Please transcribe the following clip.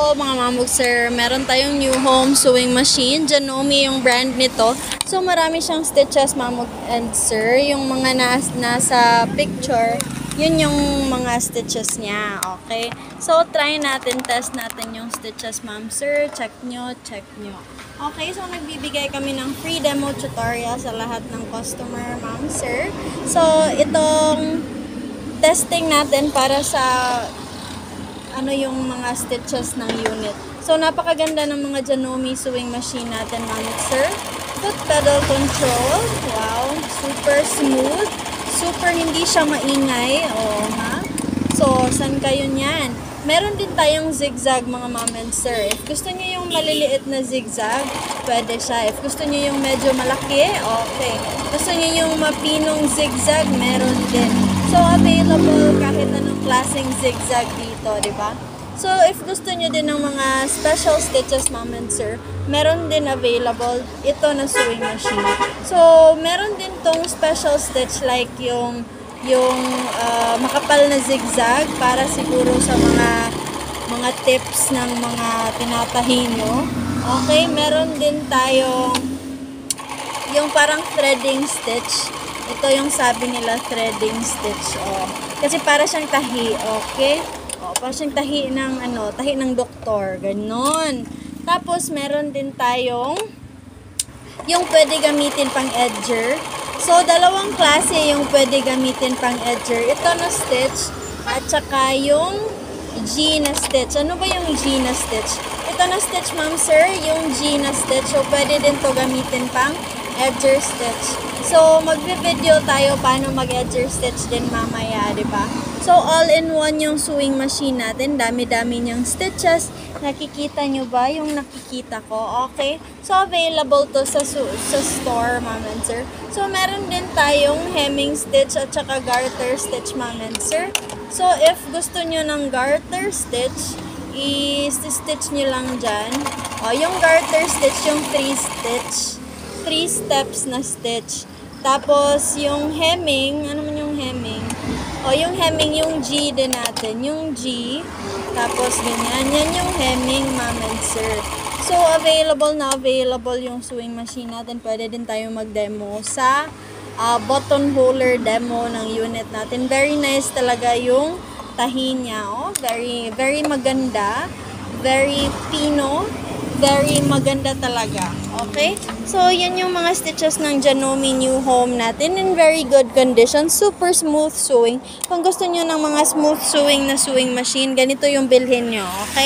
po mga mamog sir, meron tayong new home sewing machine. Janome yung brand nito. So marami siyang stitches mamog and sir. Yung mga nasa picture, yun yung mga stitches niya. Okay? So try natin, test natin yung stitches ma'am sir. Check nyo, check nyo. Okay, so nagbibigay kami ng free demo tutorial sa lahat ng customer ma'am sir. So itong testing natin para sa ano yung mga stitches ng unit. So, napakaganda ng mga Janome sewing machine natin, mamit sir. Foot pedal control. Wow. Super smooth. Super hindi siya maingay. Oh, ha? So, saan kayo niyan? Meron din tayong zigzag, mga mamit sir. If gusto niyo yung maliliit na zigzag, pwede siya. If gusto niyo yung medyo malaki, okay. Gusto niyo yung mapinong zigzag, meron din. So, available kahit anong klaseng zigzag dito, di ba? So, if gusto nyo din ng mga special stitches, ma'am and sir, meron din available ito na sewing machine. So, meron din tong special stitch like yung makapal na zigzag para siguro sa mga tips ng mga tinatahi nyo. Okay, meron din tayong yung parang threading stitch. Ito yung sabi nila, threading stitch. Oh. Kasi para siyang tahi, okay? Oh, para siyang tahi ng doktor. Ganon. Tapos, meron din tayong yung pwede gamitin pang edger. So, dalawang klase yung pwede gamitin pang edger. Ito na stitch at saka yung G na stitch. Ano ba yung G na stitch? Ito na stitch, ma'am sir, yung G na stitch. So, pwede din to gamitin pang edger stitch. So, magbe-video tayo paano mag-edger stitch din mamaya, di ba? So, all-in-one yung sewing machine natin. Dami-dami niyang stitches. Nakikita nyo ba yung nakikita ko? Okay? So, available to sa store, ma'am and sir. So, meron din tayong hemming stitch at saka garter stitch, ma'am and sir. So, if gusto nyo ng garter stitch, i-stitch nyo lang dyan. O, yung garter stitch, yung 3 stitch. 3 steps na stitch. Tapos, yung hemming, ano man yung hemming? O, yung hemming, yung G din natin. Yung G, tapos ganyan. Yan yung hemming, ma'am and sir. So, available yung sewing machine natin. Pwede din tayo mag-demo sa buttonholer demo ng unit natin. Very nice talaga yung tahi niya. Oh, very, very maganda. Very pino. Very maganda talaga. Okay? So, yan yung mga stitches ng Janome new home natin in very good condition. Super smooth sewing. Kung gusto nyo ng mga smooth sewing na sewing machine, ganito yung bilhin nyo. Okay?